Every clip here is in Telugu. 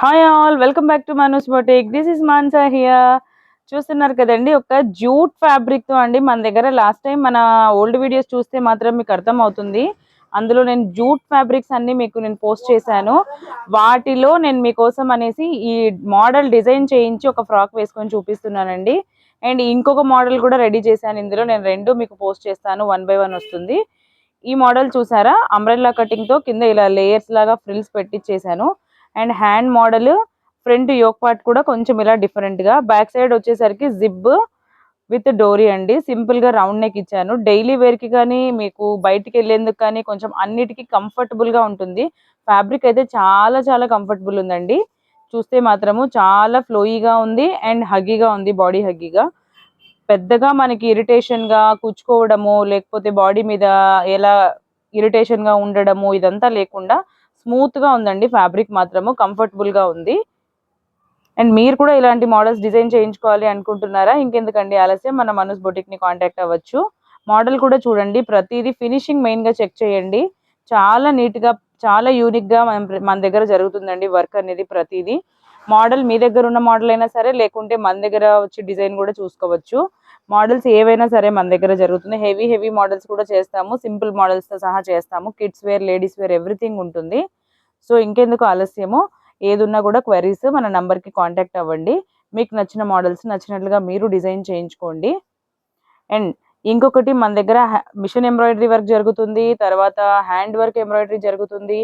Hi all, welcome back to మనూస్ boutique. This is Mansa here. చూస్తున్నారు కదండి, ఒక జూట్ ఫ్యాబ్రిక్తో అండి మన దగ్గర లాస్ట్ టైం మన ఓల్డ్ వీడియోస్ చూస్తే మాత్రం మీకు అర్థం అవుతుంది. అందులో నేను జూట్ ఫ్యాబ్రిక్స్ అన్ని మీకు నేను పోస్ట్ చేశాను. వాటిలో నేను మీకోసం అనేసి ఈ మోడల్ డిజైన్ చేయించి ఒక ఫ్రాక్ వేసుకొని చూపిస్తున్నానండి. అండ్ ఇంకొక మోడల్ కూడా రెడీ చేశాను. ఇందులో నేను రెండు మీకు పోస్ట్ చేస్తాను, 1 by 1 వస్తుంది. ఈ మోడల్ చూసారా, అంబ్రెల్లా కటింగ్తో కింద ఇలా లేయర్స్ లాగా ఫ్రిల్స్ పెట్టించేసాను. And hand model front yoke part కూడా కొంచెం ఇలా డిఫరెంట్ గా, బ్యాక్ సైడ్ వచ్చేసరికి జిబ్ విత్ డోరీ అండి. సింపుల్ గా రౌండ్ నెక్ ఇచ్చాను. డైలీ వేర్ కి కానీ మీకు బయటికి వెళ్ళేందుకు కానీ కొంచెం అన్నిటికీ కంఫర్టబుల్ గా ఉంటుంది. ఫ్యాబ్రిక్ అయితే చాలా చాలా కంఫర్టబుల్ ఉందండి. చూస్తే మాత్రము చాలా ఫ్లోయీగా ఉంది అండ్ హగ్గీగా ఉంది, బాడీ హగ్గీగా. పెద్దగా మనకి ఇరిటేషన్ గా కుచ్చుకోవడము, లేకపోతే బాడీ మీద ఎలా ఇరిటేషన్ గా ఉండడము ఇదంతా లేకుండా స్మూత్ గా ఉందండి. ఫ్యాబ్రిక్ మాత్రము కంఫర్టబుల్ గా ఉంది. అండ్ మీరు కూడా ఇలాంటి మోడల్స్ డిజైన్ చేయించుకోవాలి అనుకుంటున్నారా? ఇంకెందుకండి ఆలస్యం, మన మనూస్ బొటిక్ ని కాంటాక్ట్ అవ్వచ్చు. మోడల్ కూడా చూడండి, ప్రతిదీ ఫినిషింగ్ మెయిన్ గా చెక్ చేయండి. చాలా నీట్ గా, చాలా యూనిక్ గా మన దగ్గర జరుగుతుందండి వర్క్ అనేది. ప్రతిదీ మోడల్ మీ దగ్గర ఉన్న మోడల్ అయినా సరే, లేకుంటే మన దగ్గర వచ్చి డిజైన్ కూడా చూసుకోవచ్చు. మోడల్స్ ఏవైనా సరే మన దగ్గర జరుగుతుంది. హెవీ హెవీ మోడల్స్ కూడా చేస్తాము, సింపుల్ మోడల్స్ తో సహా చేస్తాము. Kids wear, ladies wear, everything ఉంటుంది. సో ఇంకెందుకు ఆలస్యము, ఏదున్నా కూడా క్వెరీస్ మన నంబర్కి కాంటాక్ట్ అవ్వండి. మీకు నచ్చిన మోడల్స్ నచ్చినట్లుగా మీరు డిజైన్ చేయించుకోండి. అండ్ ఇంకొకటి, మన దగ్గర మిషన్ ఎంబ్రాయిడరీ వర్క్ జరుగుతుంది, తర్వాత హ్యాండ్ వర్క్ ఎంబ్రాయిడరీ జరుగుతుంది,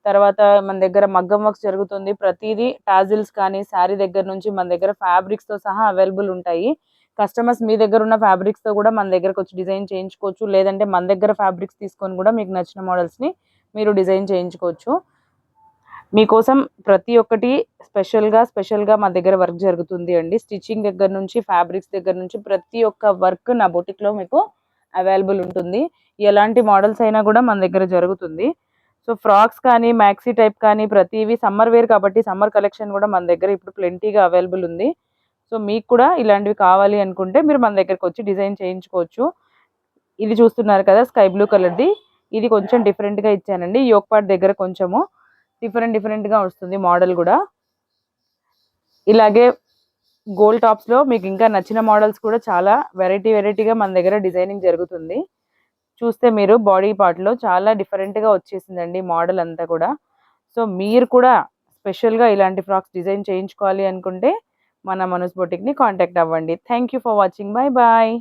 తర్వాత మన దగ్గర మగ్గం వర్క్స్ జరుగుతుంది. ప్రతిదీ టాజిల్స్ కానీ శారీ దగ్గర నుంచి మన దగ్గర ఫ్యాబ్రిక్స్తో సహా అవైలబుల్ ఉంటాయి. కస్టమర్స్ మీ దగ్గర ఉన్న ఫ్యాబ్రిక్స్తో కూడా మన దగ్గరకు వచ్చి డిజైన్ చేయించుకోవచ్చు. లేదంటే మన దగ్గర ఫ్యాబ్రిక్స్ తీసుకొని కూడా మీకు నచ్చిన మోడల్స్ని మీరు డిజైన్ చేయించుకోవచ్చు. మీకోసం ప్రతి ఒక్కటి స్పెషల్గా మా దగ్గర వర్క్ జరుగుతుంది అండి. స్టిచ్చింగ్ దగ్గర నుంచి, ఫ్యాబ్రిక్స్ దగ్గర నుంచి ప్రతి ఒక్క వర్క్ నా బొటిక్లో మీకు అవైలబుల్ ఉంటుంది. ఎలాంటి మోడల్స్ అయినా కూడా మన దగ్గర జరుగుతుంది. సో ఫ్రాక్స్ కానీ, మ్యాక్సీ టైప్ కానీ ప్రతివి సమ్మర్ వేర్ కాబట్టి సమ్మర్ కలెక్షన్ కూడా మన దగ్గర ఇప్పుడు ప్లెంటీగా అవైలబుల్ ఉంది. సో మీకు కూడా ఇలాంటివి కావాలి అనుకుంటే మీరు మన దగ్గరకు వచ్చి డిజైన్ చేయించుకోవచ్చు. ఇది చూస్తున్నారు కదా, స్కై బ్లూ కలర్ది. ఇది కొంచెం డిఫరెంట్గా ఇచ్చానండి. యోక్ పార్ట్ దగ్గర కొంచెము డిఫరెంట్గా వస్తుంది మోడల్ కూడా. ఇలాగే గోల్డ్ టాప్స్లో మీకు ఇంకా నచ్చిన మోడల్స్ కూడా చాలా వెరైటీగా మన దగ్గర డిజైనింగ్ జరుగుతుంది. చూస్తే మీరు బాడీ పార్ట్లో చాలా డిఫరెంట్గా వచ్చేసిందండి మోడల్ అంతా కూడా. సో మీరు కూడా స్పెషల్గా ఇలాంటి ఫ్రాక్స్ డిజైన్ చేయించుకోవాలి అనుకుంటే మన మనూస్ బొటిక్ని కాంటాక్ట్ అవ్వండి. Thank you for watching. Bye bye.